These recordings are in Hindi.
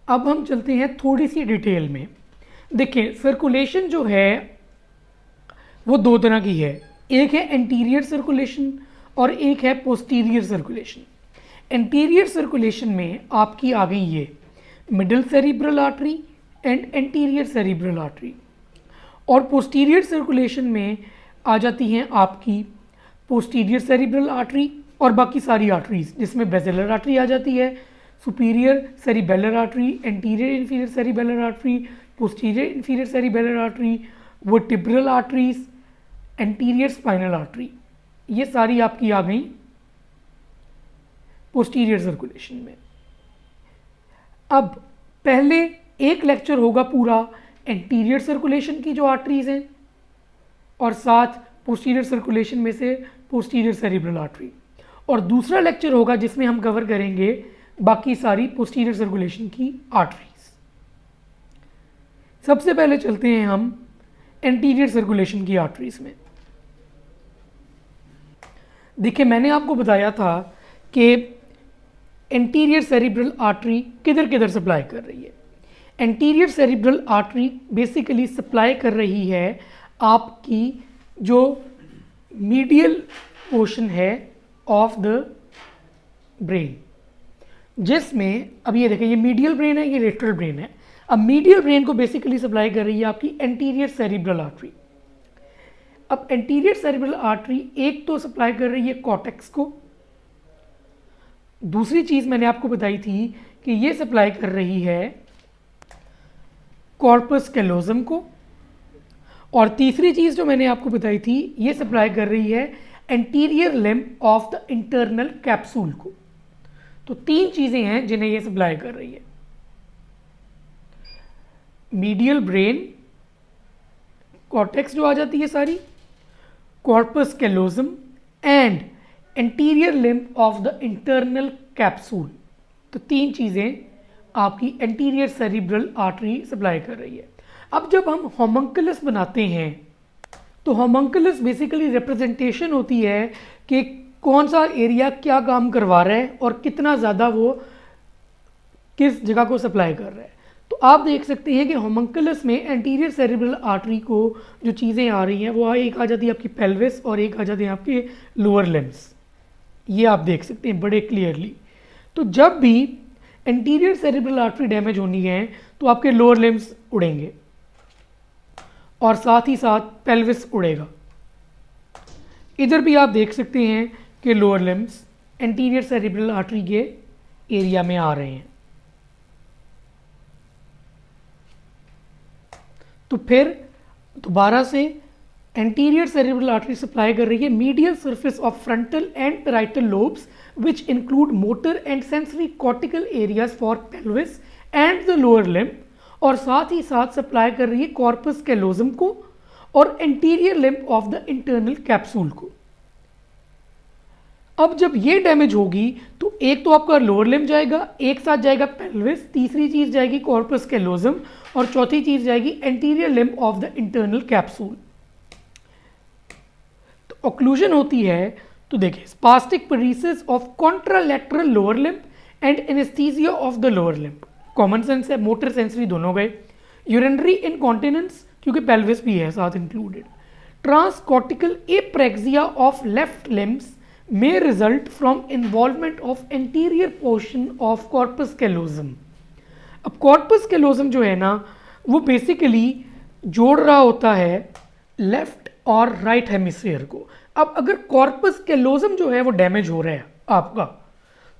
अब हम चलते हैं थोड़ी सी डिटेल में। देखिए सर्कुलेशन जो है वो दो तरह की है, एक है एंटीरियर सर्कुलेशन और एक है पोस्टीरियर सर्कुलेशन। एंटीरियर सर्कुलेशन में आपकी आ गई ये middle cerebral artery and anterior cerebral artery, और पोस्टीरियर सर्कुलेशन में आ जाती हैं आपकी पोस्टीरियर सेरिब्रल आर्टरी और बाकी सारी आर्टरीज, जिसमें बेसिलर आर्टरी आ जाती है, superior cerebellar artery, anterior inferior cerebellar artery, posterior inferior cerebellar artery, vertebral arteries, anterior spinal artery, ये सारी आपकी आ गई पोस्टीरियर सर्कुलेशन में। अब पहले एक लेक्चर होगा पूरा एंटीरियर सर्कुलेशन की जो आर्टरीज हैं, और साथ पोस्टीरियर सर्कुलेशन में से पोस्टीरियर सेरिब्रल आर्टरी, और दूसरा लेक्चर होगा जिसमें हम कवर करेंगे बाकी सारी पोस्टीरियर सर्कुलेशन की आर्टरीज। सबसे पहले चलते हैं हम एंटीरियर सर्कुलेशन की आर्टरीज में। देखिए मैंने आपको बताया था कि एंटीरियर सेरिब्रल आर्टरी किधर किधर सप्लाई कर रही है। Anterior cerebral artery basically supply कर रही है आपकी जो मीडियल पोर्शन है ऑफ द ब्रेन, जिसमें अब ये देखें ये मीडियल ब्रेन है, ये लेटरल ब्रेन है। अब मीडियल ब्रेन को बेसिकली सप्लाई कर रही है आपकी एंटीरियर सेरिब्रल आर्टरी। अब एंटीरियर सेरिब्रल आर्टरी एक तो सप्लाई कर रही है कॉर्टेक्स को, दूसरी चीज मैंने आपको बताई थी कि ये सप्लाई कर रही है कॉर्पस कैलोजम को, और तीसरी चीज जो मैंने आपको बताई थी ये सप्लाई कर रही है anterior limb of the internal capsule को। तो तीन चीजें हैं जिन्हें ये सप्लाई कर रही है, मीडियल ब्रेन, कॉर्टेक्स जो आ जाती है सारी, corpus callosum and anterior limb of the internal capsule. तो तीन चीजें आपकी एंटीरियर सेरिब्रल आर्टरी सप्लाई कर रही है। अब जब हम होमंकुलस बनाते हैं तो होमंकुलस बेसिकली रिप्रेजेंटेशन होती है कि कौन सा एरिया क्या काम करवा रहा है और कितना ज़्यादा वो किस जगह को सप्लाई कर रहा है। तो आप देख सकते हैं कि होमंकुलस में एंटीरियर सेरिब्रल आर्टरी को जो चीज़ें आ रही हैं वो एक आ जाती है आपकी पेल्विस और एक आ जाती है आपके लोअर लिम्स, ये आप देख सकते हैं बड़े क्लियरली। तो जब भी एंटीरियर सेरिब्रल आर्टरी डैमेज होनी है तो आपके लोअर लिम्स उड़ेंगे और साथ ही साथ पेल्विस उड़ेगा। इधर भी आप देख सकते हैं कि lower limbs anterior cerebral artery के एरिया में आ रहे हैं। तो फिर दोबारा से एंटीरियर सेरिब्रल आर्टरी सप्लाई कर रही है medial surface of frontal and parietal lobes which include motor and sensory cortical areas for pelvis and the lower limb, और साथ ही साथ सप्लाई कर रही है कॉर्पस कैलोजम को और anterior limb of the internal capsule को। अब जब ये डैमेज होगी तो एक तो आपका लोअर लिम्ब जाएगा, एक साथ जाएगा पेल्विस, तीसरी चीज जाएगी कॉर्पस कैलोजम और चौथी चीज जाएगी anterior limb of the internal capsule. तो ऑक्लूजन होती है तो देखिए spastic paresis of contralateral lower limb and anaesthesia of the lower limb. Common sense है, मोटर सेंसरी दोनों गए। यूरिनरी इनकॉन्टिनेंस क्योंकि पेल्विस भी है साथ included. Transcortical apraxia of left limbs may result from involvement of anterior portion of corpus callosum। अब corpus callosum जो है ना वो बेसिकली जोड़ रहा होता है लेफ्ट और राइट हेमिस्फीयर को। अब अगर corpus callosum जो है वो डैमेज हो रहा है आपका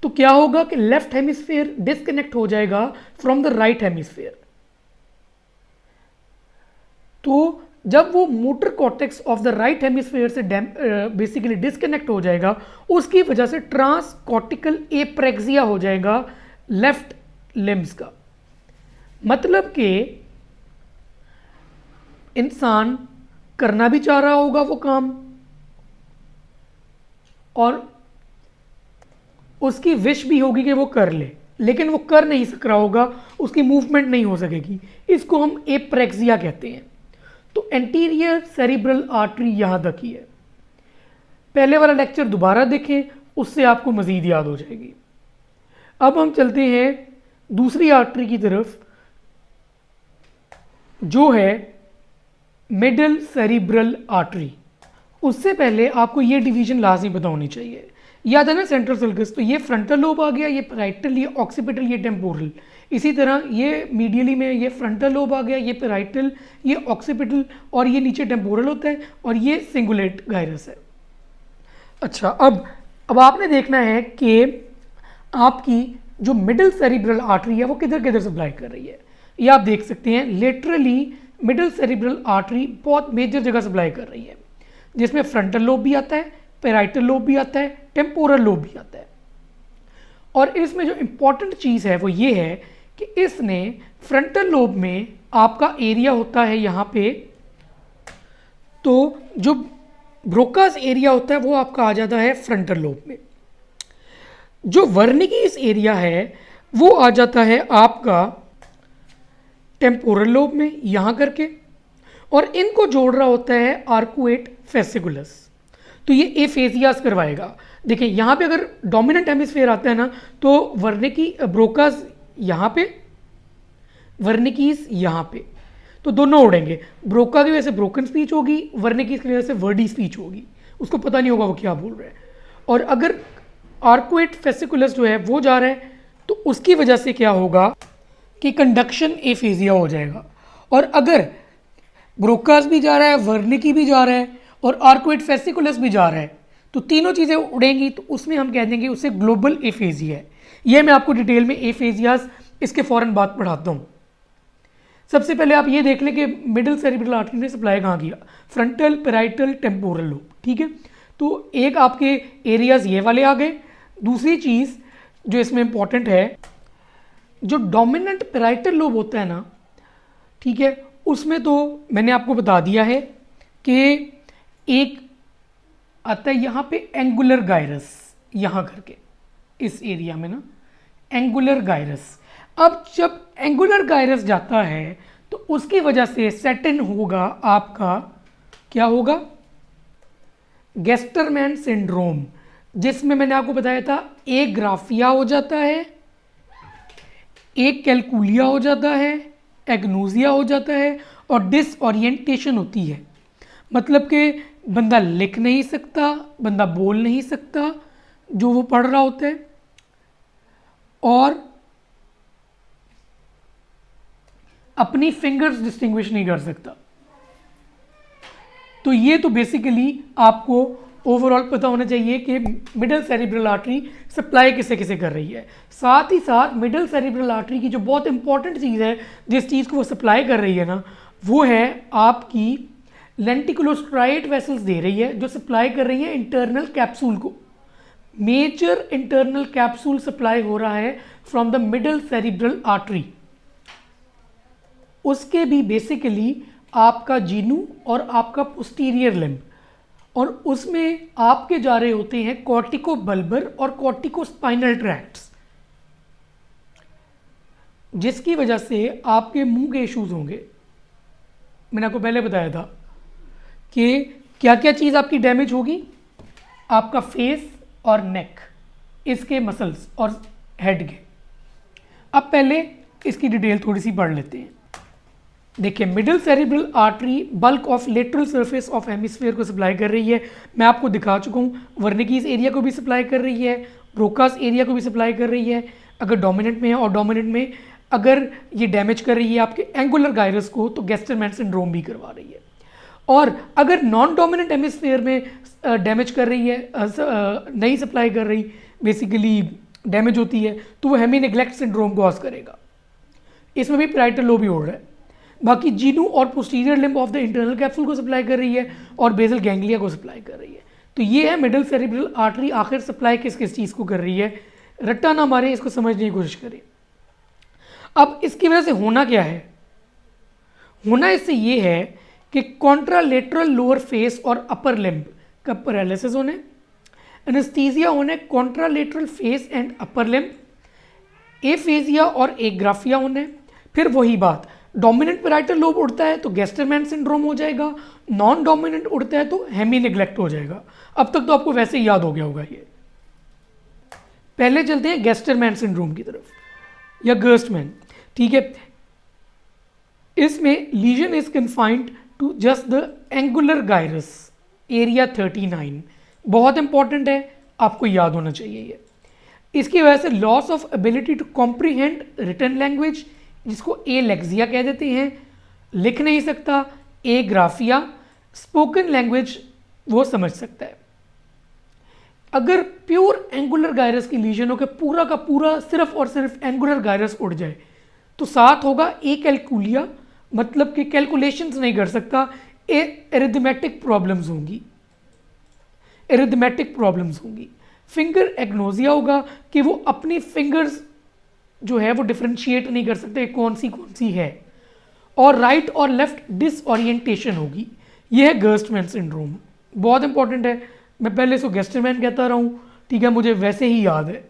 तो क्या होगा कि लेफ्ट हेमिस्फीयर डिस्कनेक्ट हो जाएगा फ्रॉम द राइट हेमिस्फीयर। तो जब वो motor cortex of the right hemisphere से बेसिकली डिस्कनेक्ट हो जाएगा उसकी वजह से ट्रांसकॉर्टिकल एप्रेक्सिया हो जाएगा लेफ्ट लिम्स का। मतलब कि इंसान करना भी चाह रहा होगा वो काम और उसकी विश भी होगी कि वो कर ले, लेकिन वो कर नहीं सक रहा होगा, उसकी मूवमेंट नहीं हो सकेगी। इसको हम एप्रेक्सिया कहते हैं। तो एंटीरियर सेरिब्रल आर्टरी यहां तक ही है। पहले वाला लेक्चर दोबारा देखें, उससे आपको मजीद याद हो जाएगी। अब हम चलते हैं दूसरी आर्टरी की तरफ जो है मिडल सेरिब्रल आर्टरी। उससे पहले आपको ये डिवीजन लाजमी पता होनी चाहिए। याद है ना सेंट्रल सल्कस, तो ये फ्रंटल लोब आ गया, ये पैराइटल, ये ऑक्सीपिटल, ये टेम्पोरल। इसी तरह ये मीडियली में ये फ्रंटल लोब आ गया, ये पैराइटल, ये ऑक्सीपिटल और ये नीचे टेम्पोरल होता है और ये सिंगुलेट गायरस है। अच्छा, अब आपने देखना है कि आपकी जो मिडिल सेरिब्रल आर्टरी है वो किधर किधर सप्लाई कर रही है। ये आप देख सकते हैं लेटरली मिडिल सेरिब्रल आर्टरी बहुत मेजर जगह सप्लाई कर रही है, जिसमें फ्रंटल लोब भी आता है, पैराइटल लोब भी आता है, टेम्पोरल लोब भी आता है। और इसमें जो इम्पॉर्टेंट चीज़ है वो ये है कि इसने फ्रंटल लोब में आपका एरिया होता है यहाँ पे, तो जो ब्रोकास एरिया होता है वो आपका आ जाता है फ्रंटल लोब में। जो वर्निकीस एरिया है वो आ जाता है आपका टेम्पोरल लोब में यहाँ करके, और इनको जोड़ रहा होता है आर्कुएट फेसिकुलस। तो ये एफेजियास करवाएगा। देखिए यहाँ पे अगर डोमिनेंट हेमिस्फीयर आता है ना, तो वर्निकी ब्रोकास यहाँ पे, वर्निकीस यहाँ पे, तो दोनों उड़ेंगे। ब्रोका की वजह से ब्रोकन स्पीच होगी, वर्निकीस की वजह से वर्डी स्पीच होगी, उसको पता नहीं होगा वो क्या बोल रहा है। और अगर आर्कुएट फेसिकुलस जो है वो जा रहा है तो उसकी वजह से क्या होगा कि कंडक्शन एफेजिया हो जाएगा। और अगर ब्रोकास भी जा रहा है, वर्निकी भी जा रहा है और आर्कुएट फेसिकुलस भी जा रहा है, तो तीनों चीज़ें उड़ेंगी, तो उसमें हम कह देंगे उसे ग्लोबल एफेजिया है। ये मैं आपको डिटेल में एफेजियास इसके फ़ौरन बाद पढ़ाता हूँ। सबसे पहले आप ये देख लें कि मिडिल सेरिब्रल आर्टरी ने सप्लाई कहाँ किया, फ्रंटल, पैराइटल, टेम्पोरल लोब, ठीक है। तो एक आपके एरियाज ये वाले आ गए। दूसरी चीज़ जो इसमें इंपॉर्टेंट है, जो डोमिनेंट पैराइटल लोब होता है ना, ठीक है, उसमें तो मैंने आपको बता दिया है कि एक आता है यहाँ पे एंगुलर गायरस, यहाँ करके इस एरिया में ना एंगुलर गायरस। अब जब एंगुलर गायरस जाता है तो उसकी वजह से सेट इन होगा आपका, क्या होगा, गेस्टरमैन सिंड्रोम, जिसमें मैंने आपको बताया था एक ग्राफिया हो जाता है, एक कैलकुलिया हो जाता है, एग्नोजिया हो जाता है और डिसओरिएंटेशन होती है। मतलब कि बंदा लिख नहीं सकता, बंदा बोल नहीं सकता जो वो पढ़ रहा होता है, और अपनी फिंगर्स डिस्टिंग्विश नहीं कर सकता। तो ये तो बेसिकली आपको ओवरऑल पता होना चाहिए कि मिडिल सेरिब्रल आर्टरी सप्लाई किसे किसे कर रही है। साथ ही साथ मिडिल सेरिब्रल आर्टरी की जो बहुत इंपॉर्टेंट चीज़ है, जिस चीज़ को वो सप्लाई कर रही है ना, वो है आपकी लेंटिकुलोस्ट्राइट वेसल्स दे रही है, जो सप्लाई कर रही है इंटरनल कैप्सूल को। मेजर इंटरनल कैप्सूल सप्लाई हो रहा है from the middle cerebral artery. उसके भी बेसिकली आपका जीनू और आपका पोस्टीरियर लिम्ब, और उसमें आपके जा रहे होते हैं कॉर्टिको बल्बर और कॉर्टिको स्पाइनल ट्रैक्ट्स, जिसकी वजह से आपके मुंह के इश्यूज होंगे। मैंने आपको पहले बताया था कि क्या क्या चीज़ आपकी डैमेज होगी, आपका फेस और नेक, इसके मसल्स और हेड के। अब पहले इसकी डिटेल थोड़ी सी पढ़ लेते हैं। देखिए, middle cerebral artery bulk of lateral surface of hemisphere को सप्लाई कर रही है। मैं आपको दिखा चुका हूँ, वर्निकीज एरिया को भी सप्लाई कर रही है, ब्रोकास एरिया को भी सप्लाई कर रही है अगर डोमिनेंट में है, और डोमिनेंट में अगर ये डैमेज कर रही है आपके एंगुलर गायरस को तो गेस्टरमैन सिंड्रोम भी करवा रही है। और अगर नॉन डोमिनेंट हेमिस्फीयर में डैमेज कर रही है, नहीं सप्लाई कर रही, बेसिकली डैमेज होती है, तो वो हेमी नेग्लेक्ट सिंड्रोम कॉज करेगा। इसमें भी पैराइटल लोब ही हो रहा है। बाकी जीनू और posterior limb of the internal capsule को सप्लाई कर रही है और बेसल गैंग्लिया को सप्लाई कर रही है। तो ये है मिडिल सेरिब्रल आर्टरी आखिर सप्लाई किस किस चीज़ को कर रही है। रट्टा ना मारे, इसको समझने की कोशिश करें। अब इसकी वजह से होना क्या है, होना इससे ये है कि कॉन्ट्रालेटरल लोअर फेस और अपर लिम्ब का पैरालिसिस होने, एनेस्थीसिया होने contralateral face and upper limb, aphasia और एग्राफिया होने। फिर वही बात, डोमिनेंट पैराइटल लोब उड़ता है तो गेस्टरमैन सिंड्रोम हो जाएगा, नॉन डोमिनेंट उड़ता है तो हेमी नेग्लेक्ट हो जाएगा। अब तक तो आपको वैसे ही याद हो गया होगा ये। पहले चलते हैं गेस्टरमैन सिंड्रोम की तरफ। या गर्स्टमैन, ठीक है। इसमें lesion is confined to just the angular gyrus area 39, बहुत इंपॉर्टेंट है, आपको याद होना चाहिए ये। इसकी वजह से loss of ability to comprehend written language, जिसको एलेक्सिया कह देते हैं, लिख नहीं सकता, एग्राफिया, स्पोकन लैंग्वेज वो समझ सकता है। अगर प्योर एंगुलर गायरस की लीजन हो के पूरा का पूरा सिर्फ और सिर्फ एंगुलर गायरस उड़ जाए तो साथ होगा ए कैलकुलिया, मतलब कि कैलकुलेशंस नहीं कर सकता, एरिथमेटिक प्रॉब्लम्स होंगी, एरिथमेटिक प्रॉब्लम्स होंगी। फिंगर एग्नोजिया होगा कि वो अपनी फिंगर्स जो है वो डिफ्रेंशिएट नहीं कर सकते कौन सी है। और राइट और लेफ्ट डिसओरिएंटेशन होगी। ये है गर्स्टमैन सिंड्रोम, बहुत इंपॉर्टेंट है। मैं पहले इसको गेस्टरमैन कहता रहा हूँ, ठीक है, मुझे वैसे ही याद है,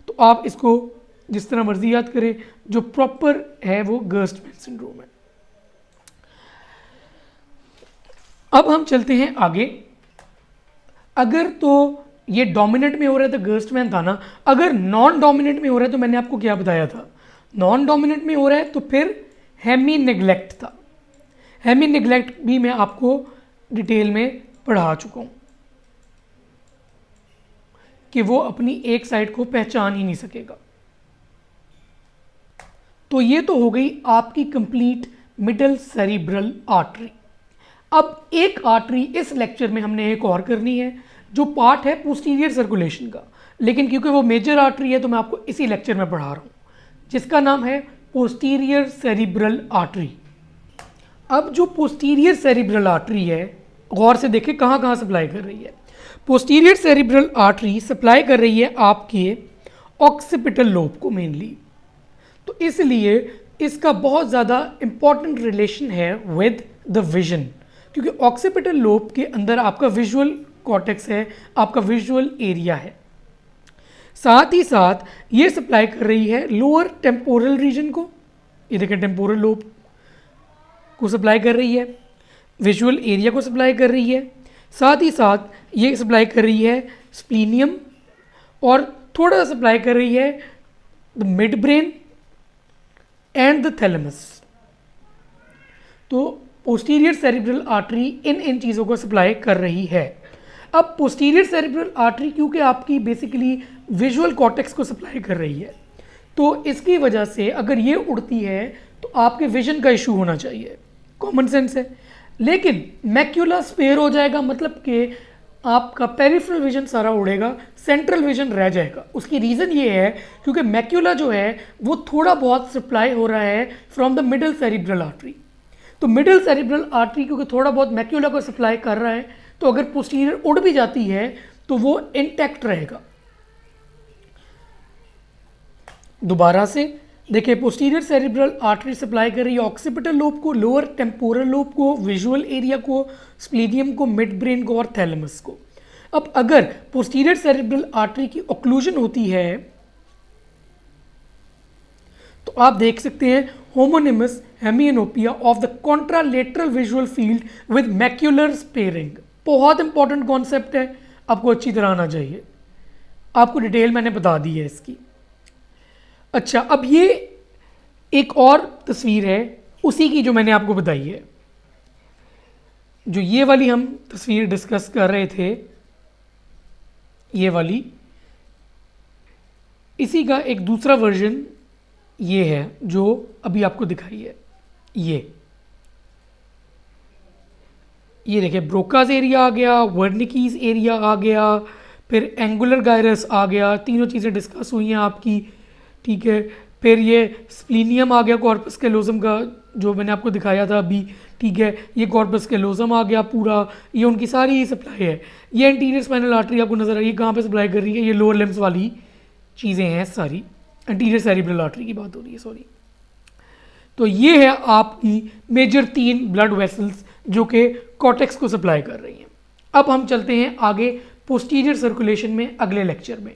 तो आप इसको जिस तरह मर्जी याद करें, जो प्रॉपर है वो गर्स्टमैन सिंड्रोम है। अब हम चलते हैं आगे। अगर तो ये डोमिनेंट में हो रहा है तो गर्स्टमैन था ना, अगर नॉन डोमिनेंट में हो रहा है तो मैंने आपको क्या बताया था, नॉन डोमिनेंट में हो रहा है तो फिर हेमी नेग्लेक्ट था। हेमी नेग्लेक्ट भी मैं आपको डिटेल में पढ़ा चुका हूँ कि वो अपनी एक साइड को पहचान ही नहीं सकेगा। तो ये तो हो गई आपकी कंप्लीट मिडल सेरिब्रल आर्टरी। अब एक आर्टरी इस लेक्चर में हमने एक और करनी है, जो पार्ट है पोस्टीरियर सर्कुलेशन का, लेकिन क्योंकि वो मेजर आर्टरी है तो मैं आपको इसी लेक्चर में पढ़ा रहा हूँ, जिसका नाम है पोस्टीरियर सेरिब्रल आर्टरी। अब जो पोस्टीरियर सेरिब्रल आर्टरी है, गौर से देखें कहाँ कहाँ सप्लाई कर रही है। पोस्टीरियर सेरिब्रल आर्टरी सप्लाई कर रही है आपके ऑक्सीपिटल लोब को मेनली, तो इसलिए इसका बहुत ज़्यादा इंपॉर्टेंट रिलेशन है विद द विजन, क्योंकि ऑक्सीपिटल लोब के अंदर आपका विजुअल कॉर्टेक्स है, आपका विजुअल एरिया है। साथ ही साथ ये सप्लाई कर रही है लोअर टेम्पोरल रीजन को, ये देखें टेम्पोरल लोब को सप्लाई कर रही है, विजुअल एरिया को सप्लाई कर रही है, साथ ही साथ ये सप्लाई कर रही है स्प्लीनियम, और थोड़ा सा सप्लाई कर रही है the mid brain and the thalamus. तो पोस्टीरियर सेरिब्रल आर्टरी इन चीज़ों को सप्लाई कर रही है। अब पोस्टीरियर सेरिब्रल आर्टरी क्योंकि आपकी बेसिकली विजुअल कॉर्टेक्स को सप्लाई कर रही है, तो इसकी वजह से अगर ये उड़ती है तो आपके विजन का इशू होना चाहिए, कॉमन सेंस है। लेकिन मैक्यूला स्पेयर हो जाएगा, मतलब कि आपका पेरिफेरल विजन सारा उड़ेगा, सेंट्रल विजन रह जाएगा। उसकी रीज़न ये है क्योंकि मैक्यूला जो है वो थोड़ा बहुत सप्लाई हो रहा है from the middle cerebral artery. तो मिडल सेरिब्रल आर्टरी क्योंकि थोड़ा बहुत मैक्यूला को सप्लाई कर रहा है, तो अगर पोस्टीरियर उड़ भी जाती है तो वो इंटैक्ट रहेगा। दोबारा से देखिए, पोस्टीरियर सेरिब्रल आर्टरी सप्लाई कर रही है ऑक्सीपिटल लोब को, लोअर टेम्पोरल लोब को, विजुअल एरिया को, स्प्लीनियम को, मिड ब्रेन को और थैलेमस को। अब अगर पोस्टीरियर सेरिब्रल आर्टरी की ऑक्लूजन होती है तो आप देख सकते हैं homonymous hemianopia of the contralateral visual field with macular sparing. बहुत इंपॉर्टेंट कॉन्सेप्ट है, आपको अच्छी तरह आना चाहिए, आपको डिटेल मैंने बता दी है इसकी। अच्छा, अब ये एक और तस्वीर है उसी की जो मैंने आपको बताई है, जो ये वाली हम तस्वीर डिस्कस कर रहे थे, ये वाली, इसी का एक दूसरा वर्जन ये है जो अभी आपको दिखाई है। ये देखिए, ब्रोकाज एरिया आ गया, वर्निकीज एरिया आ गया, फिर एंगुलर गायरस आ गया, तीनों चीज़ें डिस्कस हुई हैं आपकी, ठीक है। फिर ये स्प्लीनियम आ गया कॉर्पस कैलोजम का, जो मैंने आपको दिखाया था अभी, ठीक है। ये कॉर्पस कैलोजम आ गया पूरा, ये उनकी सारी सप्लाई है। ये एंटीरियर स्पाइनल आर्टरी आपको नजर आ रही है, कहाँ पे सप्लाई कर रही है, ये लोअर लिम्स वाली चीज़ें हैं सारी, एंटीरियर सेरिब्रल आर्टरी की बात हो रही है, सॉरी। तो ये है आपकी मेजर 3 ब्लड वेसल्स जो कि कॉर्टेक्स को सप्लाई कर रही हैं। अब हम चलते हैं आगे पोस्टीरियर सर्कुलेशन में अगले लेक्चर में।